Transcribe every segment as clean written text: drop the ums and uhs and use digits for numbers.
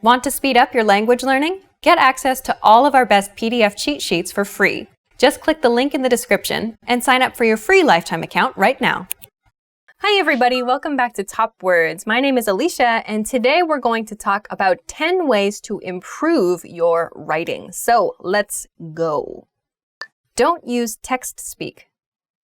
Want to speed up your language learning? Get access to all of our best PDF cheat sheets for free. Just click the link in the description and sign up for your free lifetime account right now. Hi everybody, welcome back to Top Words. My name is Alicia and today we're going to talk about 10 ways to improve your writing. So let's go. Don't use text speak.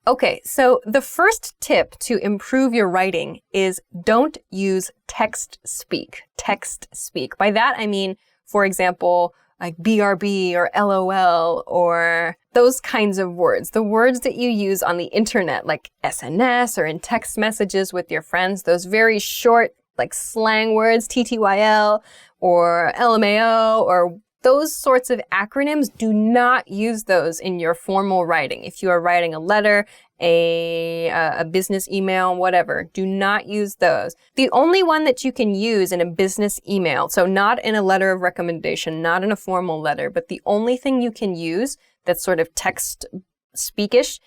Okay, so the first tip to improve your writing is don't use text speak. Text speak. By that I mean, for example, like BRB or LOL or those kinds of words. The words that you use on the internet, like SNS or in text messages with your friends, those very short, like slang words, TTYL or LMAO or those sorts of acronyms, do not use those in your formal writing. If you are writing a letter, a business email, whatever, do not use those. The only one that you can use in a business email, so not in a letter of recommendation, not in a formal letter, but the only thing you can use that's sort of text speakish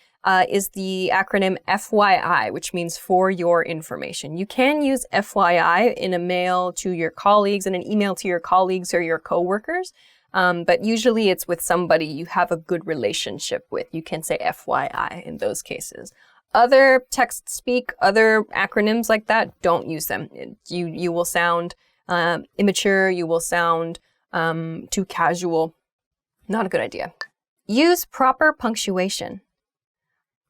is the acronym FYI, which means for your information. You can use FYI in a mail to your colleagues and an email to your colleagues or your coworkers, but usually it's with somebody you have a good relationship with. You can say FYI in those cases. Other text speak, other acronyms like that, don't use them. You will sound immature, you will sound too casual. Not a good idea. Use proper punctuation.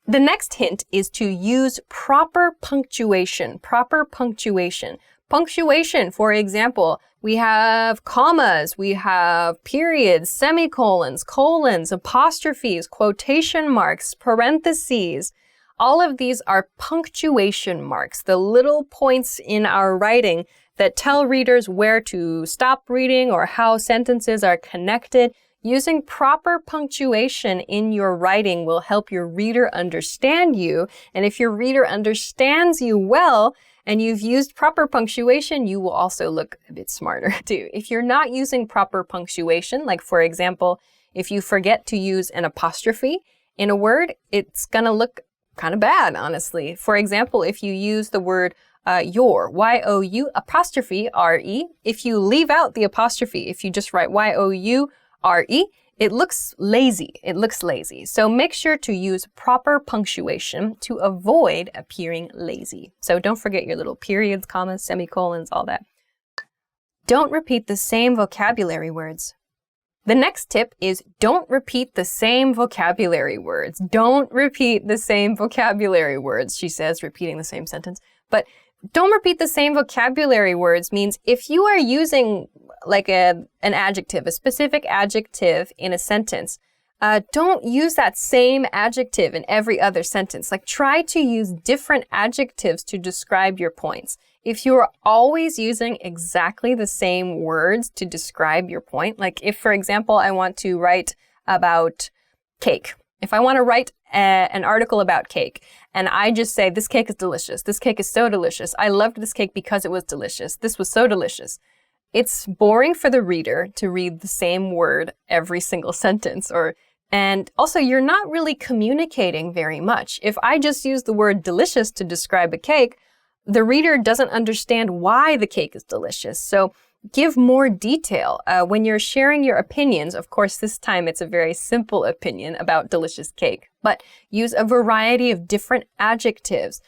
The next hint is to use proper punctuation. Proper punctuation. Punctuation, for example, we have commas, we have periods, semicolons, colons, apostrophes, quotation marks, parentheses. All of these are punctuation marks, the little points in our writing that tell readers where to stop reading or how sentences are connected. Using proper punctuation in your writing will help your reader understand you. And if your reader understands you well and you've used proper punctuation, you will also look a bit smarter too. If you're not using proper punctuation, like for example, if you forget to use an apostrophe in a word, it's gonna look kind of bad, honestly. For example, if you use the word your, Y-O-U apostrophe R-E, if you leave out the apostrophe, if you just write Y-O-U R-E, it looks lazy. It looks lazy. So make sure to use proper punctuation to avoid appearing lazy. So don't forget your little periods, commas, semicolons, all that. Don't repeat the same vocabulary words. The next tip is don't repeat the same vocabulary words. Don't repeat the same vocabulary words, she says, repeating the same sentence. But don't repeat the same vocabulary words means if you are using like an adjective, a specific adjective in a sentence, don't use that same adjective in every other sentence. Like try to use different adjectives to describe your points. If you are always using exactly the same words to describe your point, like if, for example, I want to write about cake. If I want to write an article about cake and I just say, this cake is delicious. This cake is so delicious. I loved this cake because it was delicious. This was so delicious. It's boring for the reader to read the same word every single sentence, and also you're not really communicating very much. If I just use the word delicious to describe a cake, the reader doesn't understand why the cake is delicious. So give more detail. When you're sharing your opinions, of course, this time it's a very simple opinion about delicious cake, but use a variety of different adjectives.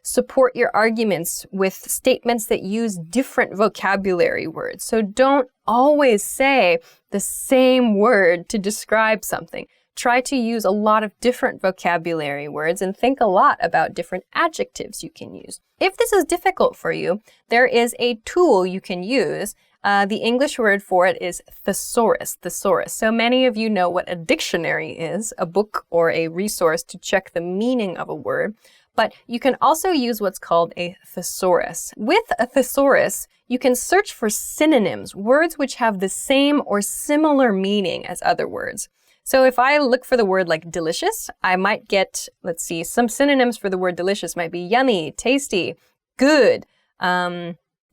Support your arguments with statements that use different vocabulary words. So don't always say the same word to describe something. Try to use a lot of different vocabulary words and think a lot about different adjectives you can use. If this is difficult for you, there is a tool you can use. The English word for it is thesaurus, thesaurus. So many of you know what a dictionary is, a book or a resource to check the meaning of a word. But you can also use what's called a thesaurus. With a thesaurus, you can search for synonyms, words which have the same or similar meaning as other words. So if I look for the word like delicious, I might get, let's see, some synonyms for the word delicious might be yummy, tasty, good,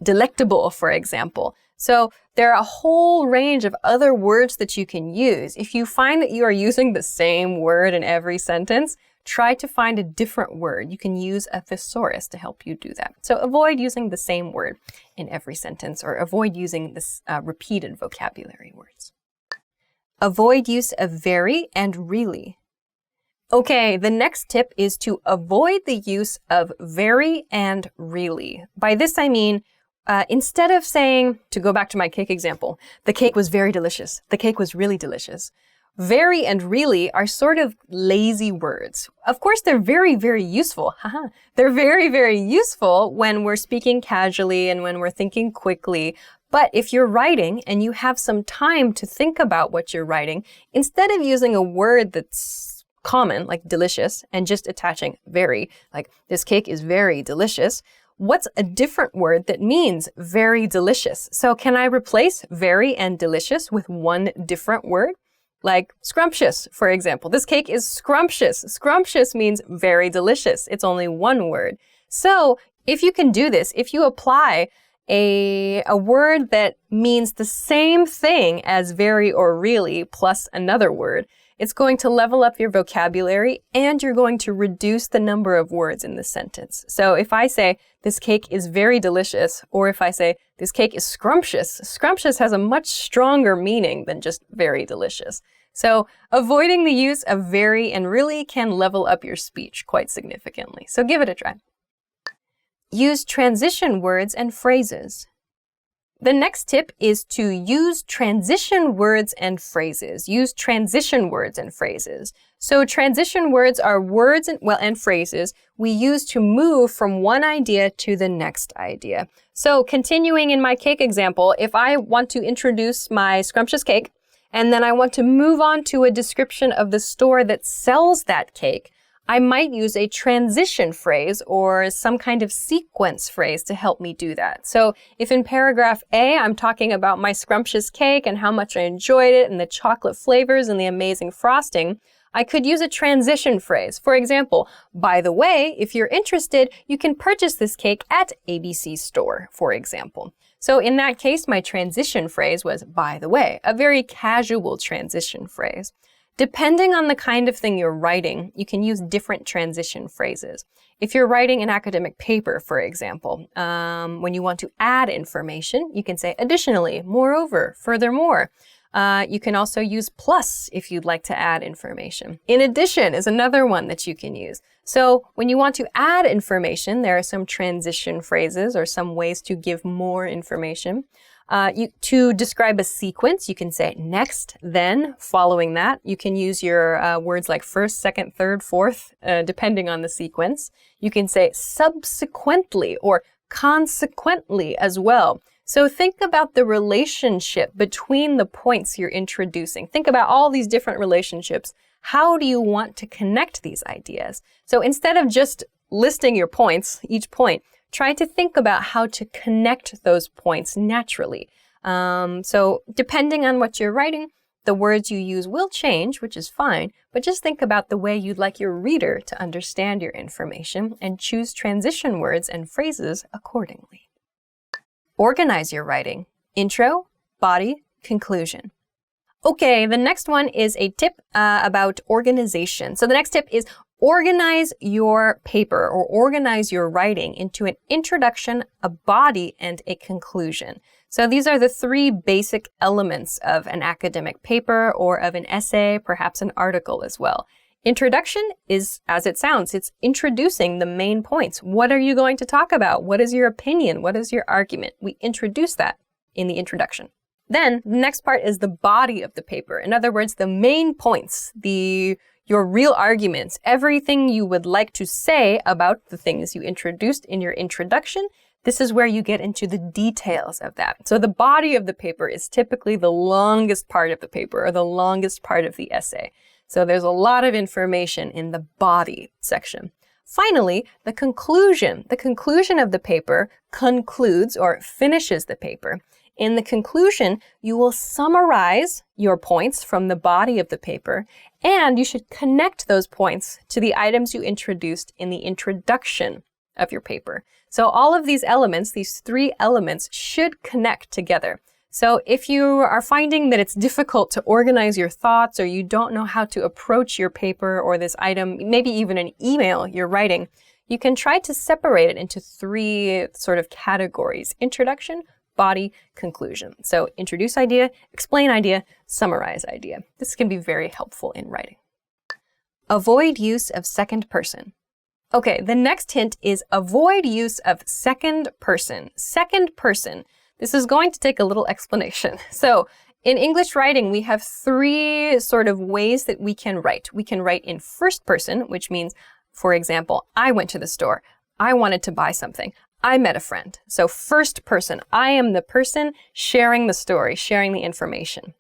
delectable, for example. So there are a whole range of other words that you can use. If you find that you are using the same word in every sentence, try to find a different word. You can use a thesaurus to help you do that. So avoid using the same word in every sentence, or avoid using this repeated vocabulary words. Avoid use of very and really. Okay, the next tip is to avoid the use of very and really. By this I mean, instead of saying, to go back to my cake example, the cake was very delicious. The cake was really delicious. Very and really are sort of lazy words. Of course, they're very, very useful. They're very, very useful when we're speaking casually and when we're thinking quickly. But if you're writing and you have some time to think about what you're writing, instead of using a word that's common, like delicious, and just attaching very, like this cake is very delicious, what's a different word that means very delicious? So can I replace very and delicious with one different word? Like scrumptious, for example. This cake is scrumptious. Scrumptious means very delicious. It's only one word. So if you can do this, if you apply a word that means the same thing as very or really plus another word, it's going to level up your vocabulary and you're going to reduce the number of words in the sentence. So if I say, this cake is very delicious, or if I say, this cake is scrumptious, scrumptious has a much stronger meaning than just very delicious. So avoiding the use of very and really can level up your speech quite significantly. So give it a try. Use transition words and phrases. The next tip is to use transition words and phrases. Use transition words and phrases. So transition words are words and phrases we use to move from one idea to the next idea. So continuing in my cake example, if I want to introduce my scrumptious cake, and then I want to move on to a description of the store that sells that cake, I might use a transition phrase or some kind of sequence phrase to help me do that. So if in paragraph A, I'm talking about my scrumptious cake and how much I enjoyed it and the chocolate flavors and the amazing frosting, I could use a transition phrase. For example, by the way, if you're interested, you can purchase this cake at ABC store, for example. So in that case, my transition phrase was by the way, a very casual transition phrase. Depending on the kind of thing you're writing, you can use different transition phrases. If you're writing an academic paper, for example, when you want to add information, you can say additionally, moreover, furthermore. You can also use plus if you'd like to add information. In addition is another one that you can use. So when you want to add information, there are some transition phrases or some ways to give more information. To describe a sequence, you can say next, then, following that. You can use your words like first, second, third, fourth, depending on the sequence. You can say subsequently or consequently as well. So think about the relationship between the points you're introducing. Think about all these different relationships. How do you want to connect these ideas? So instead of just listing your points, each point, try to think about how to connect those points naturally. So depending on what you're writing, the words you use will change, which is fine, but just think about the way you'd like your reader to understand your information and choose transition words and phrases accordingly. Organize your writing. Intro, body, conclusion. Okay, the next one is a tip about organization. So the next tip is organize your paper or organize your writing into an introduction, a body, and a conclusion. So these are the three basic elements of an academic paper or of an essay, perhaps an article as well. Introduction is, as it sounds, it's introducing the main points. What are you going to talk about? What is your opinion? What is your argument? We introduce that in the introduction. Then the next part is the body of the paper. In other words, the main points, your real arguments, everything you would like to say about the things you introduced in your introduction. This is where you get into the details of that. So the body of the paper is typically the longest part of the paper or the longest part of the essay. So there's a lot of information in the body section. Finally, the conclusion. The conclusion of the paper concludes or finishes the paper. In the conclusion, you will summarize your points from the body of the paper, and you should connect those points to the items you introduced in the introduction of your paper. So all of these elements, these three elements, should connect together. So if you are finding that it's difficult to organize your thoughts, or you don't know how to approach your paper or this item, maybe even an email you're writing, you can try to separate it into 3 sort of categories: introduction, body, conclusion. So introduce idea, explain idea, summarize idea. This can be very helpful in writing. Avoid use of second person. Okay, the next hint is avoid use of second person. Second person. This is going to take a little explanation. So in English writing, we have 3 sort of ways that we can write. We can write in first person, which means, for example, I went to the store. I wanted to buy something. I met a friend. So first person, I am the person sharing the story, sharing the information.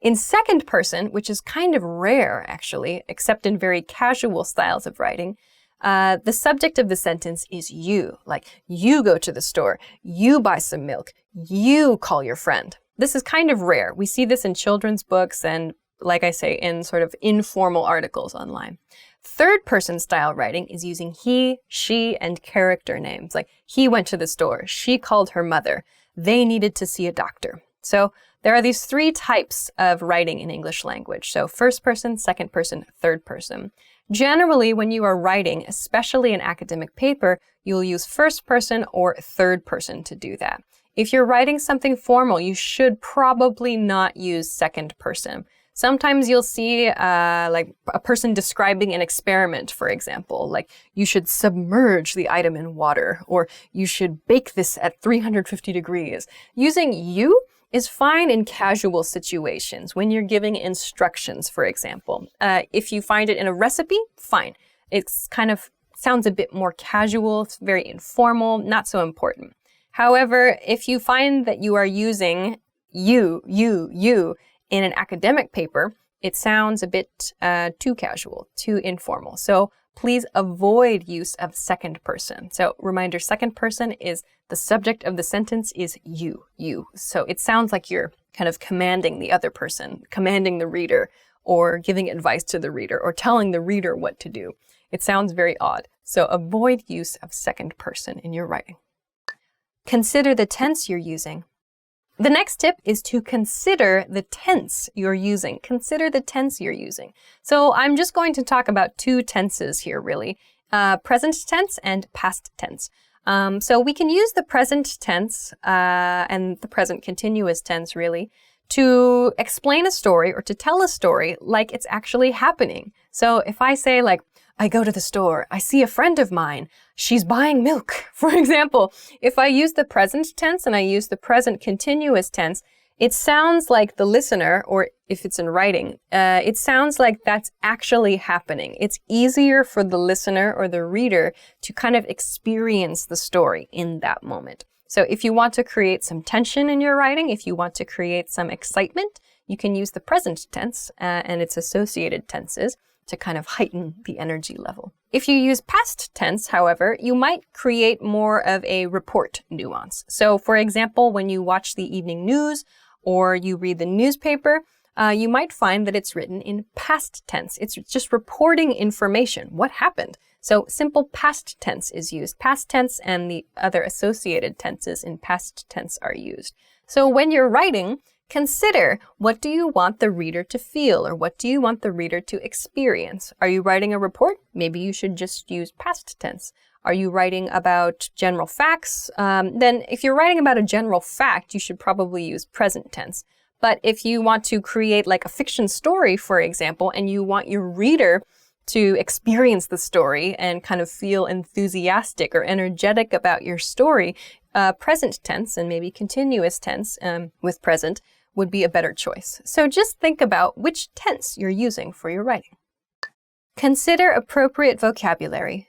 In second person, which is kind of rare actually, except in very casual styles of writing, the subject of the sentence is you. Like, you go to the store, you buy some milk, you call your friend. This is kind of rare. We see this in children's books and, like I say, in sort of informal articles online. Third person style writing is using he, she, and character names. Like, he went to the store, she called her mother, they needed to see a doctor. So there are these 3 types of writing in English language. So first person, second person, third person. Generally, when you are writing, especially an academic paper, you'll use first person or third person to do that. If you're writing something formal, you should probably not use second person. Sometimes you'll see like a person describing an experiment, for example, like you should submerge the item in water, or you should bake this at 350 degrees. Using you is fine in casual situations, when you're giving instructions, for example. If you find it in a recipe, fine. It's kind of sounds a bit more casual, it's very informal, not so important. However, if you find that you are using you in an academic paper, it sounds a bit too casual, too informal. So please avoid use of second person. So reminder, second person is the subject of the sentence is you. So it sounds like you're kind of commanding the other person, commanding the reader, or giving advice to the reader, or telling the reader what to do. It sounds very odd. So avoid use of second person in your writing. Consider the tense you're using. The next tip is to consider the tense you're using. Consider the tense you're using. So I'm just going to talk about 2 tenses here, really. Present tense and past tense. So we can use the present tense and the present continuous tense, really, to explain a story or to tell a story like it's actually happening. So if I say, like, I go to the store, I see a friend of mine, she's buying milk, for example. If I use the present tense and I use the present continuous tense, it sounds like the listener, or if it's in writing, it sounds like that's actually happening. It's easier for the listener or the reader to kind of experience the story in that moment. So if you want to create some tension in your writing, if you want to create some excitement, you can use the present tense and its associated tenses to kind of heighten the energy level. If you use past tense, however, you might create more of a report nuance. So for example, when you watch the evening news or you read the newspaper, you might find that it's written in past tense. It's just reporting information. What happened? So simple past tense is used. Past tense and the other associated tenses in past tense are used. So when you're writing, consider, what do you want the reader to feel, or what do you want the reader to experience? Are you writing a report? Maybe you should just use past tense. Are you writing about general facts? Then if you're writing about a general fact, you should probably use present tense. But if you want to create like a fiction story, for example, and you want your reader to experience the story and kind of feel enthusiastic or energetic about your story, present tense and maybe continuous tense with present would be a better choice. So just think about which tense you're using for your writing. Consider appropriate vocabulary.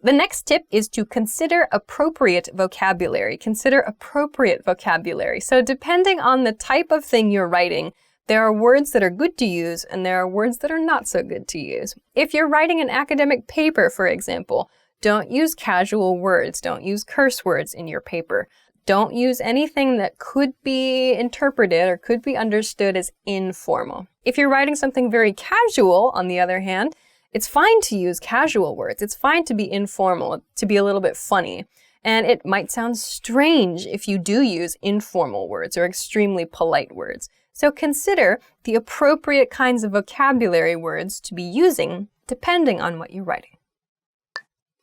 The next tip is to consider appropriate vocabulary. Consider appropriate vocabulary. So depending on the type of thing you're writing, there are words that are good to use and there are words that are not so good to use. If you're writing an academic paper, for example, don't use casual words. Don't use curse words in your paper. Don't use anything that could be interpreted or could be understood as informal. If you're writing something very casual, on the other hand, it's fine to use casual words. It's fine to be informal, to be a little bit funny. And it might sound strange if you do use informal words or extremely polite words. So consider the appropriate kinds of vocabulary words to be using depending on what you're writing.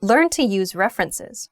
Learn to use references.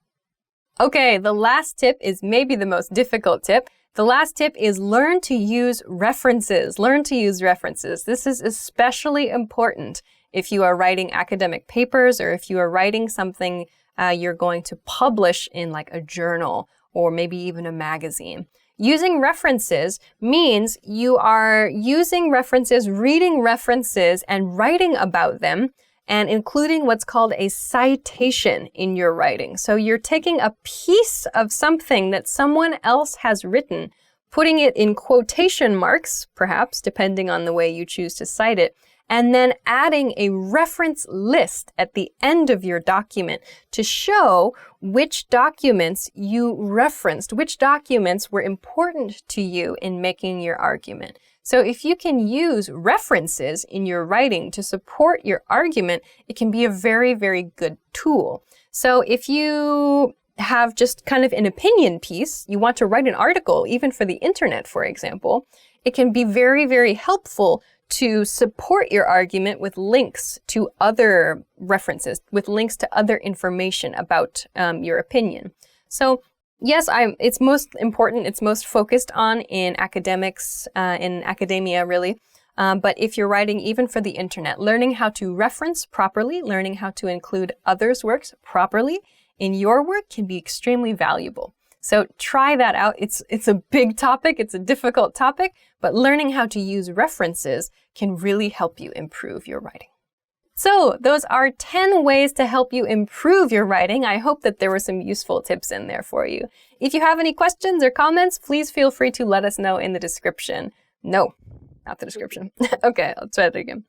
Okay, the last tip is maybe the most difficult tip. The last tip is learn to use references. Learn to use references. This is especially important if you are writing academic papers or if you are writing something you're going to publish in like a journal or maybe even a magazine. Using references means you are using references, reading references, and writing about them, and including what's called a citation in your writing. So you're taking a piece of something that someone else has written, putting it in quotation marks, perhaps, depending on the way you choose to cite it, and then adding a reference list at the end of your document to show which documents you referenced, which documents were important to you in making your argument. So if you can use references in your writing to support your argument, it can be a very, very good tool. So if you have just kind of an opinion piece, you want to write an article, even for the internet, for example, it can be very, very helpful to support your argument with links to other references, with links to other information about your opinion. So yes, it's most important, it's most focused on in academics, in academia really. But if you're writing even for the internet, learning how to reference properly, learning how to include others' works properly in your work can be extremely valuable. So try that out. It's a big topic, it's a difficult topic, but learning how to use references can really help you improve your writing. So those are 10 ways to help you improve your writing. I hope that there were some useful tips in there for you. If you have any questions or comments, please feel free to let us know in the description. No, not the description. Okay, I'll try it again.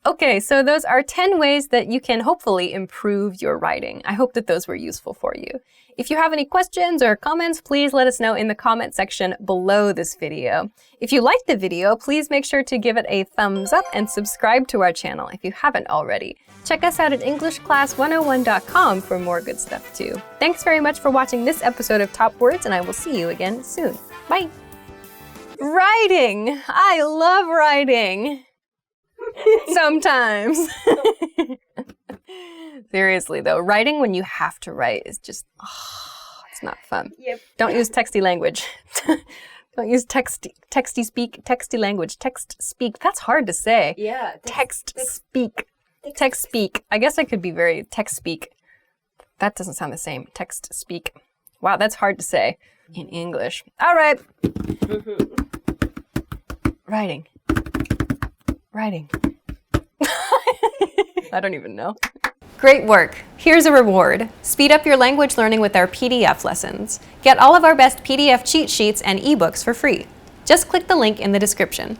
Okay, so those are 10 ways that you can hopefully improve your writing. I hope that those were useful for you. If you have any questions or comments, please let us know in the comment section below this video. If you liked the video, please make sure to give it a thumbs up and subscribe to our channel if you haven't already. Check us out at EnglishClass101.com for more good stuff too. Thanks very much for watching this episode of Top Words, and I will see you again soon. Bye! Writing! I love writing! Sometimes. Seriously though, writing when you have to write is just, it's not fun. Yep. Don't use texty language. Don't use texty language. Text speak. That's hard to say. Yeah. Text speak. Text speak. I guess I could be very text speak. That doesn't sound the same. Text speak. Wow, that's hard to say in English. All right. Writing. I don't even know. Great work. Here's a reward. Speed up your language learning with our PDF lessons. Get all of our best PDF cheat sheets and ebooks for free. Just click the link in the description.